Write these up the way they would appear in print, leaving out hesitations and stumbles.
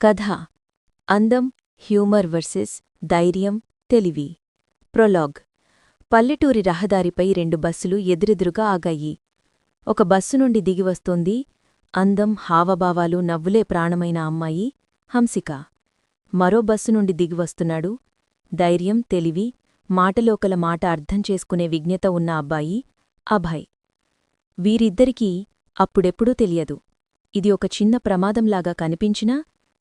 కథ అందం, humour versus ధైర్యం, తెలివి. ప్రొలాగ్. పల్లెటూరి రహదారిపై 2 బస్సులు ఎదురెదురుగా ఆగాయి. ఒక బస్సు నుండి దిగివస్తోంది అందం, హావభావాలు, నవ్వులే ప్రాణమైన అమ్మాయి హంసిక. మరో బస్సు నుండి దిగివస్తున్నాడు ధైర్యం, తెలివి, మాటలోకల మాట అర్థం చేసుకునే విజ్ఞత ఉన్న అబ్బాయి అభయ్. వీరిద్దరికీ అప్పుడెప్పుడూ తెలియదు, ఇది ఒక చిన్న ప్రమాదంలాగా కనిపించినా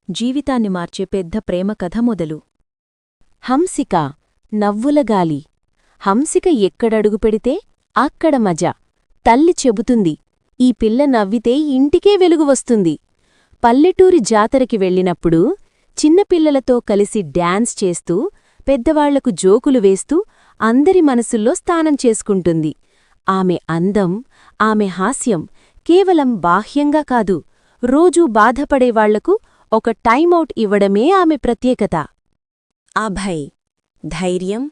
జీవితాన్ని మార్చే పెద్ద ప్రేమ కథ మొదలు. హంసిక నవ్వులగాలి. హంసిక ఎక్కడడుగుపెడితే అక్కడ మజా. తల్లి చెబుతుంది, ఈ పిల్ల నవ్వితే ఇంటికే వెలుగు వస్తుంది. పల్లెటూరి జాతరకి వెళ్ళినప్పుడు చిన్నపిల్లలతో కలిసి డాన్స్ చేస్తూ, పెద్దవాళ్లకు జోకులు వేస్తూ అందరి మనసుల్లో స్థానం చేసుకుంటుంది. ఆమె అందం, ఆమె హాస్యం కేవలం బాహ్యంగా కాదు, రోజూ బాధపడేవాళ్లకు ఒక టైమౌట్ ఇవ్వడమే ఆమె ప్రత్యేకత. అభయ్ ధైర్యం,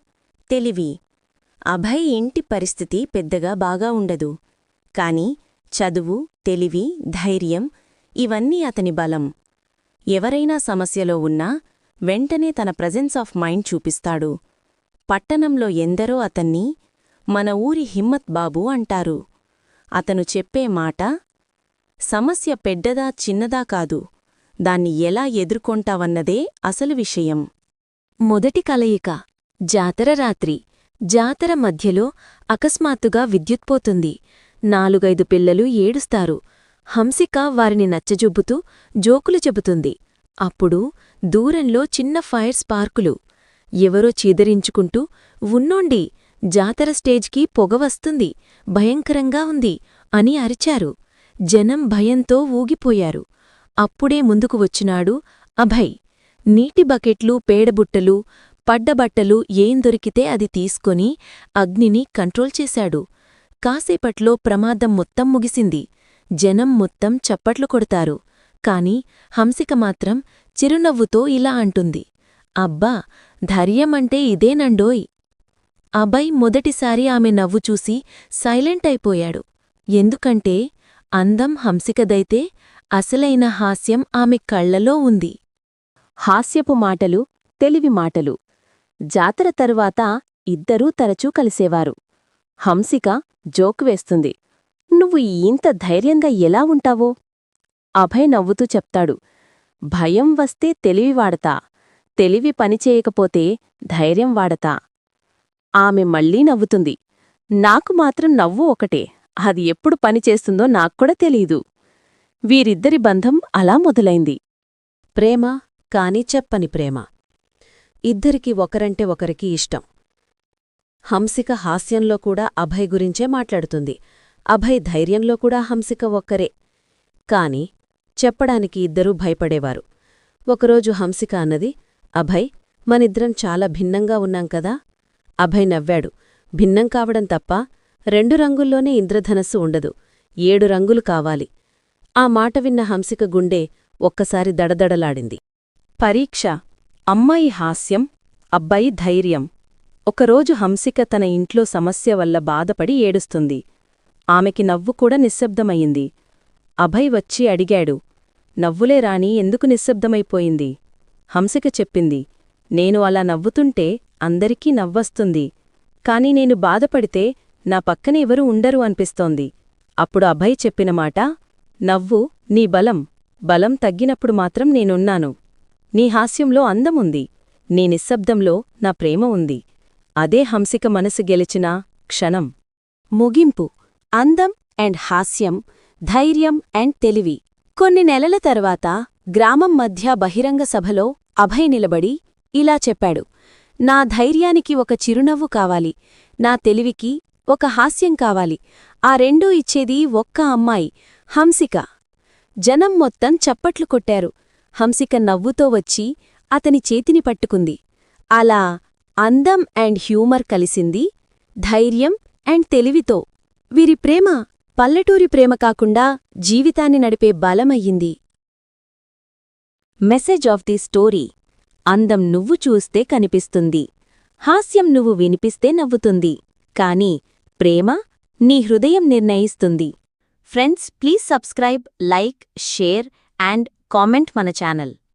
తెలివి. అభయ్ ఇంటి పరిస్థితి పెద్దగా బాగా ఉండదు. కాని చదువు, తెలివి, ధైర్యం ఇవన్నీ అతని బలం. ఎవరైనా సమస్యలో ఉన్నా వెంటనే తన ప్రెజెన్స్ ఆఫ్ మైండ్ చూపిస్తాడు. పట్టణంలో ఎందరో అతన్ని మన ఊరి హిమ్మత్ బాబు అంటారు. అతను చెప్పే మాట, సమస్య పెద్దదా చిన్నదా కాదు, దాన్ని ఎలా ఎదుర్కొంటావన్నదే అసలు విషయం. మొదటి కలయిక జాతర రాత్రి. జాతర మధ్యలో అకస్మాత్తుగా విద్యుత్పోతుంది. 4-5 పిల్లలు ఏడుస్తారు. హంసిక వారిని నచ్చజొబ్బుతూ జోకులు చెబుతుంది. అప్పుడు దూరంలో చిన్న ఫైర్ స్పార్కులు. ఎవరో చీదరించుకుంటూ, ఉన్నోండి, జాతర స్టేజ్కి పొగ వస్తుంది, భయంకరంగా ఉంది అని అరిచారు. జనం భయంతో ఊగిపోయారు. అప్పుడే ముందుకు వచ్చినాడు అభయ్. నీటి బకెట్లు, పేడబుట్టలు, పడ్డబట్టలు ఏం దొరికితే అది తీసుకొని అగ్నిని కంట్రోల్ చేశాడు. కాసేపట్లో ప్రమాదం మొత్తం ముగిసింది. జనం మొత్తం చప్పట్లు కొడతారు. కాని హంసిక మాత్రం చిరునవ్వుతో ఇలా అంటుంది, అబ్బా, ధైర్యమంటే ఇదేనండోయ్. అభయ్ మొదటిసారి ఆమె నవ్వు చూసి సైలెంట్ అయిపోయాడు. ఎందుకంటే అందం హంసికదైతే అసలైన హాస్యం ఆమె కళ్లలో ఉంది. హాస్యపు మాటలు, తెలివి మాటలు. జాతర తరువాత ఇద్దరూ తరచూ కలిసేవారు. హంసిక జోక్ వేస్తుంది, నువ్వు ఇంత ధైర్యంగా ఎలా ఉంటావో? అభయ్ నవ్వుతూ చెప్తాడు, భయం వస్తే తెలివి వాడతా, తెలివి పనిచేయకపోతే ధైర్యం వాడతా. ఆమె మళ్లీ నవ్వుతుంది, నాకు మాత్రం నవ్వు ఒకటే, అది ఎప్పుడు పనిచేస్తుందో నాక్కూడా తెలీదు. వీరిద్దరి బంధం అలా మొదలైంది. ప్రేమ, కాని చెప్పని ప్రేమ. ఇద్దరికి ఒకరంటే ఒకరికి ఇష్టం. హంసిక హాస్యంలో కూడా అభయ్ గురించే మాట్లాడుతుంది. అభయ్ ధైర్యంలో కూడా హంసిక ఒక్కరే. కాని చెప్పడానికి ఇద్దరూ భయపడేవారు. ఒకరోజు హంసిక అన్నది, అభయ్, మనిద్దరం చాలా భిన్నంగా ఉన్నాం కదా? అభయ్ నవ్వాడు, భిన్నం కావడం తప్ప 2 రంగుల్లోనే ఇంద్రధనస్సు ఉండదు, 7 రంగులు కావాలి. ఆ మాట విన్న హంసిక గుండె ఒక్కసారి దడదడలాడింది. పరీక్ష. అమ్మాయి హాస్యం, అబ్బాయి ధైర్యం. ఒకరోజు హంసిక తన ఇంట్లో సమస్య వల్ల బాధపడి ఏడుస్తుంది. ఆమెకి నవ్వు కూడా నిశ్శబ్దమయ్యింది. అభయ్ వచ్చి అడిగాడు, నవ్వులే రాణి ఎందుకు నిశ్శబ్దమైపోయింది? హంసిక చెప్పింది, నేను అలా నవ్వుతుంటే అందరికీ నవ్వొస్తుంది. కాని నేను బాధపడితే నా పక్కన ఎవరూ ఉండరు అనిపిస్తోంది. అప్పుడు అభయ్ చెప్పిన మాట, నవ్వు నీ బలం, బలం తగ్గినప్పుడు మాత్రం నేనున్నాను. నీ హాస్యంలో అందముంది, నీ నిశ్శబ్దంలో నా ప్రేమ ఉంది. అదే హంసిక మనసు గెలిచిన క్షణం. ముగింపు. అందం అండ్ హాస్యం, ధైర్యం అండ్ తెలివి. కొన్ని నెలల తర్వాత గ్రామం మధ్య బహిరంగ సభలో అభయ్ నిలబడి ఇలా చెప్పాడు, నా ధైర్యానికి ఒక చిరునవ్వు కావాలి, నా తెలివికి ఒక హాస్యం కావాలి. ఆ రెండూ ఇచ్చేది ఒక్క అమ్మాయి, హంసిక. జనం మొత్తం చప్పట్లు కొట్టారు. హంసిక నవ్వుతో వచ్చి అతని చేతిని పట్టుకుంది. అలా అందం అండ్ హ్యూమర్ కలిసింది ధైర్యం అండ్ తెలివితో. వీరి ప్రేమ పల్లెటూరి ప్రేమ కాకుండా జీవితాన్ని నడిపే బలమయ్యింది. Message of the story. అందం నువ్వు చూస్తే కనిపిస్తుంది, హాస్యం నువ్వు వినిపిస్తే నవ్వుతుంది, కాని ప్రేమ నీ హృదయం నిర్ణయిస్తుంది. Friends, please subscribe, like, share and comment మన ఛానల్.